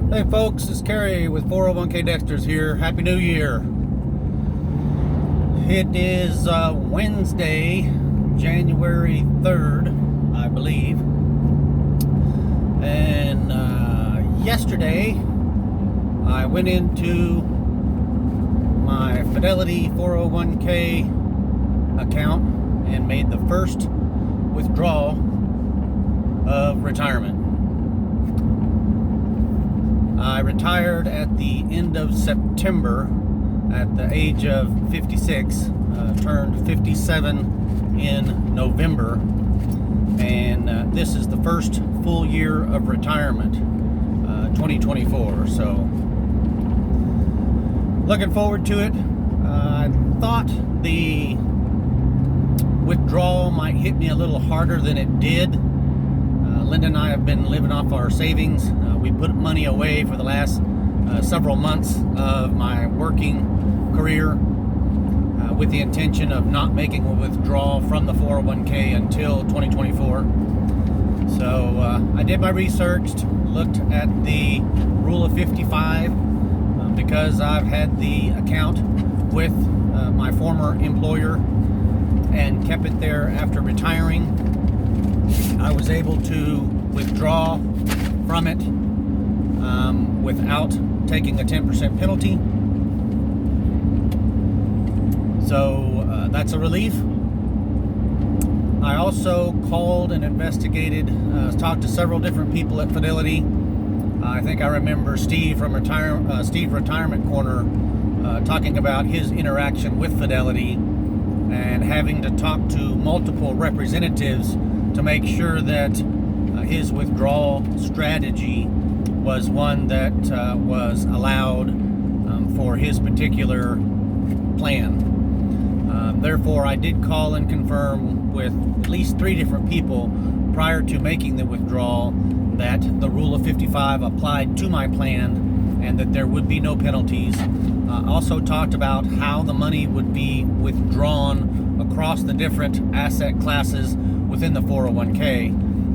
Hey folks, it's Kerry with 401k Dexter's here. Happy New Year. It is Wednesday, January 3rd, I believe. And yesterday, I went into my Fidelity 401k account and made the first withdrawal of retirement. I retired at the end of September at the age of 56, turned 57 in November, and this is the first full year of retirement, 2024. So, looking forward to it. I thought the withdrawal might hit me a little harder than it did. Linda and I have been living off our savings. We put money away for the last several months of my working career with the intention of not making a withdrawal from the 401k until 2024. So I did my research, looked at the rule of 55 because I've had the account with my former employer and kept it there after retiring. I was able to withdraw from it without taking a 10% penalty. So that's a relief. I also called and investigated, talked to several different people at Fidelity. I think I remember Steve from Steve Retirement Corner talking about his interaction with Fidelity and having to talk to multiple representatives to make sure that his withdrawal strategy was one that was allowed for his particular plan. Therefore, I did call and confirm with at least 3 different people prior to making the withdrawal that the rule of 55 applied to my plan and that there would be no penalties. Also talked about how the money would be withdrawn across the different asset classes within the 401k.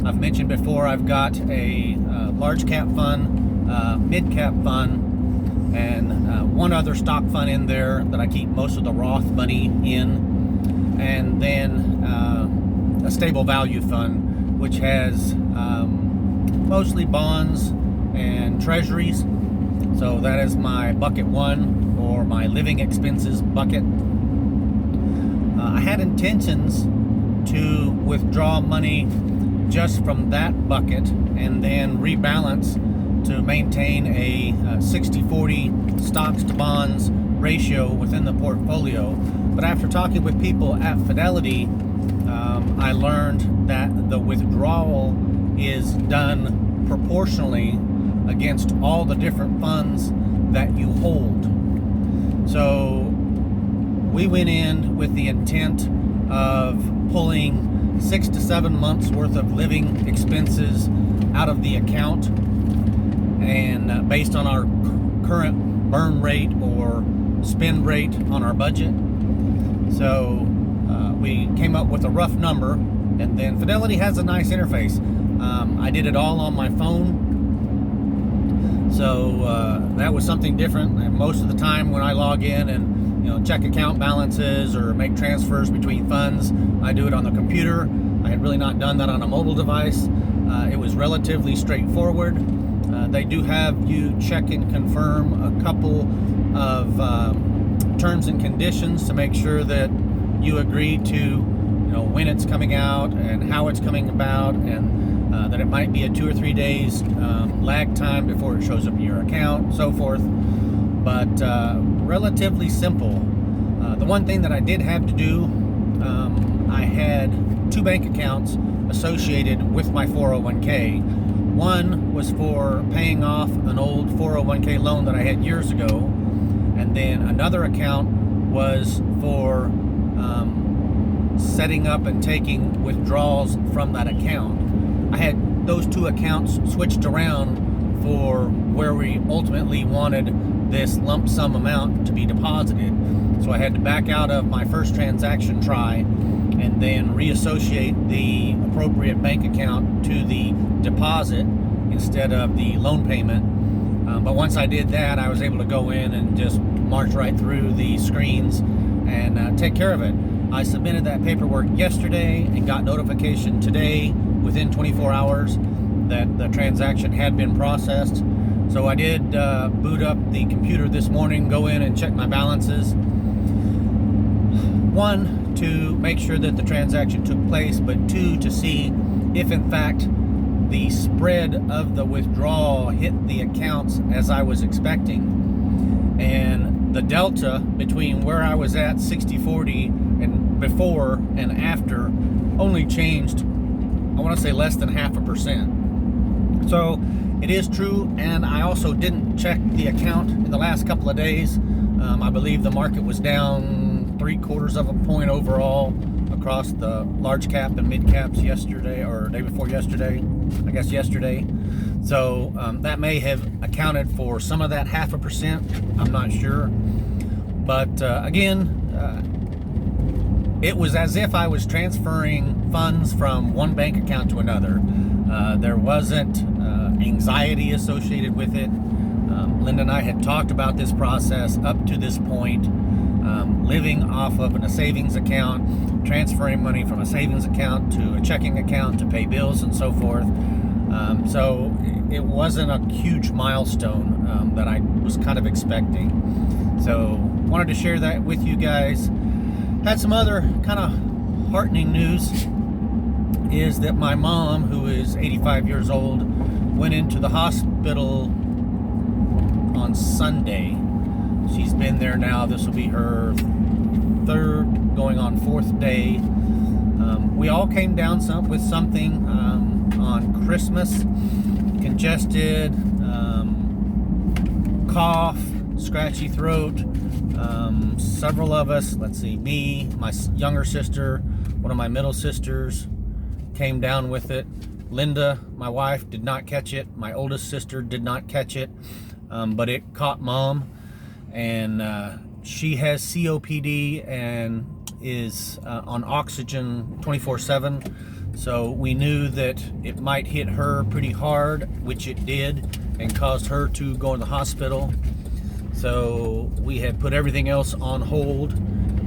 I've mentioned before I've got a large cap fund, mid cap fund, and one other stock fund in there that I keep most of the Roth money in, and then a stable value fund which has mostly bonds and treasuries. So that is my bucket 1, or my living expenses bucket. I had intentions to withdraw money just from that bucket and then rebalance to maintain a 60-40 stocks to bonds ratio within the portfolio. But after talking with people at Fidelity, I learned that the withdrawal is done proportionally against all the different funds that you hold. So we went in with the intent of pulling 6 to 7 months worth of living expenses out of the account, and based on our current burn rate or spend rate on our budget. So we came up with a rough number, and then Fidelity has a nice interface. I did it all on my phone, so that was something different. And most of the time when I log in and check account balances or make transfers between funds, I do it on the computer. I had really not done that on a mobile device. It was relatively straightforward. They do have you check and confirm a couple of terms and conditions to make sure that you agree to when it's coming out and how it's coming about, and that it might be a 2 or 3 days lag time before it shows up in your account, and so forth. But relatively simple. The one thing that I did have to do, I had 2 bank accounts associated with my 401k. One was for paying off an old 401k loan that I had years ago, and then another account was for setting up and taking withdrawals from that account. I had those 2 accounts switched around for where we ultimately wanted this lump sum amount to be deposited. So I had to back out of my first transaction try and then reassociate the appropriate bank account to the deposit instead of the loan payment. But once I did that, I was able to go in and just march right through the screens and take care of it. I submitted that paperwork yesterday and got notification today within 24 hours that the transaction had been processed. So I did boot up the computer this morning, go in and check my balances. One, to make sure that the transaction took place, but two, to see if in fact the spread of the withdrawal hit the accounts as I was expecting. And the delta between where I was at 60-40 and before and after only changed, I want to say, less than 0.5%. So it is true, and I also didn't check the account in the last couple of days. I believe the market was down 0.75 points overall across the large cap and mid caps yesterday, or day before yesterday, I guess yesterday. So that may have accounted for some of that 0.5%. I'm not sure. But again, it was as if I was transferring funds from one bank account to another. There wasn't anxiety associated with it. Linda and I had talked about this process up to this point, living off of a savings account, transferring money from a savings account to a checking account to pay bills and so forth. So it wasn't a huge milestone that I was kind of expecting. So wanted to share that with you guys. Had some other kind of heartening news, is that my mom, who is 85 years old, went into the hospital on Sunday. She's been there now. This will be her third, going on fourth day. We all came down with something on Christmas. Congested, cough, scratchy throat. Several of us, let's see, me, my younger sister, one of my middle sisters came down with it. Linda, my wife, did not catch it. My oldest sister did not catch it, but it caught Mom, and she has COPD and is on oxygen 24/7. So we knew that it might hit her pretty hard, which it did, and caused her to go in the hospital. So we had put everything else on hold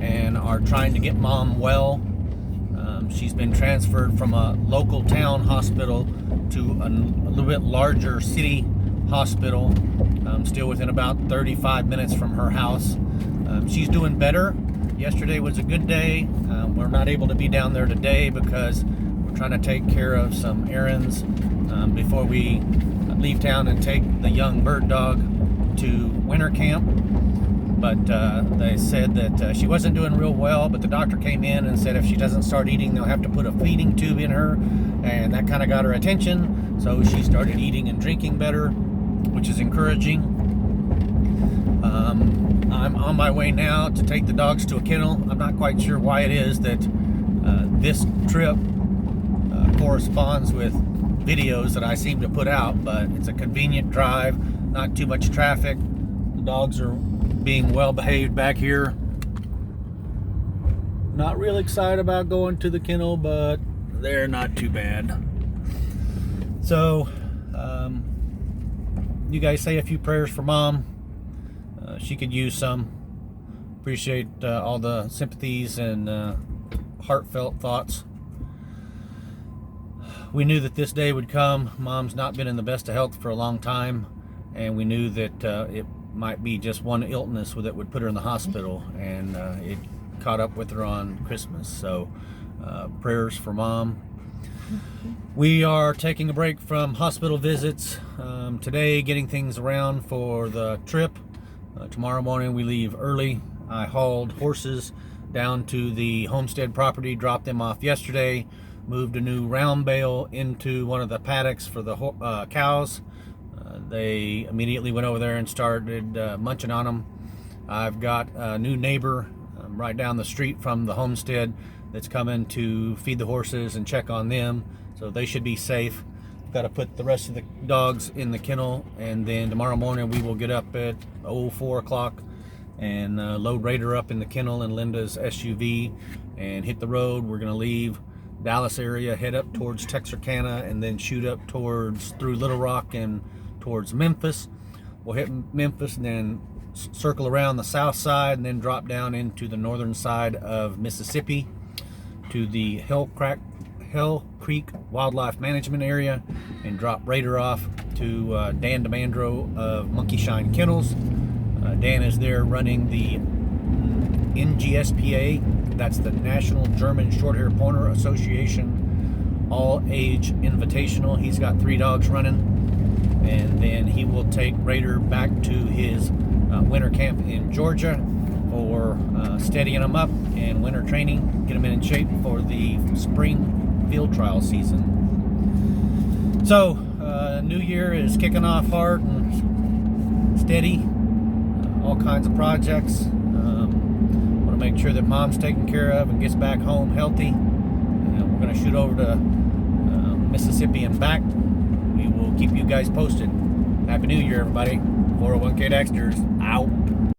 and are trying to get Mom well. She's been transferred from a local town hospital to a little bit larger city hospital, still within about 35 minutes from her house. She's doing better. Yesterday was a good day. We're not able to be down there today because we're trying to take care of some errands before we leave town and take the young bird dog to winter camp. But they said that she wasn't doing real well, but the doctor came in and said if she doesn't start eating, they'll have to put a feeding tube in her, and that kind of got her attention. So she started eating and drinking better, which is encouraging. I'm on my way now to take the dogs to a kennel. I'm not quite sure why it is that this trip corresponds with videos that I seem to put out, but it's a convenient drive, not too much traffic. The dogs are being well behaved back here. Not real excited about going to the kennel, but they're not too bad. So you guys say a few prayers for Mom. She could use some. Appreciate all the sympathies and heartfelt thoughts. We knew that this day would come. Mom's not been in the best of health for a long time, and we knew that it might be just one illness that would put her in the hospital, and it caught up with her on Christmas. So prayers for Mom. We are taking a break from hospital visits today, getting things around for the trip. Tomorrow morning we leave early. I hauled horses down to the homestead property, dropped them off yesterday, moved a new round bale into one of the paddocks for the cows. They immediately went over there and started munching on them. I've got a new neighbor right down the street from the homestead that's coming to feed the horses and check on them, so they should be safe. Got to put the rest of the dogs in the kennel, and then tomorrow morning we will get up at 4 o'clock and load Raider up in the kennel and Linda's SUV and hit the road. We're going to leave Dallas area, head up towards Texarkana, and then shoot up through Little Rock and towards Memphis. We'll hit Memphis and then circle around the south side and then drop down into the northern side of Mississippi to the Hell Creek Wildlife Management Area and drop Raider off to Dan DeMandro of Monkey Shine Kennels. Dan is there running the NGSPA, that's the National German Shorthair Pointer Association All-Age Invitational. He's got 3 dogs running, and then he will take Raider back to his winter camp in Georgia for steadying them up and winter training, get them in shape for the spring field trial season. So, New Year is kicking off hard and steady. All kinds of projects. Want to make sure that Mom's taken care of and gets back home healthy. And we're going to shoot over to Mississippi and back. We will keep you guys posted. Happy New Year, everybody. 401k Daxters out.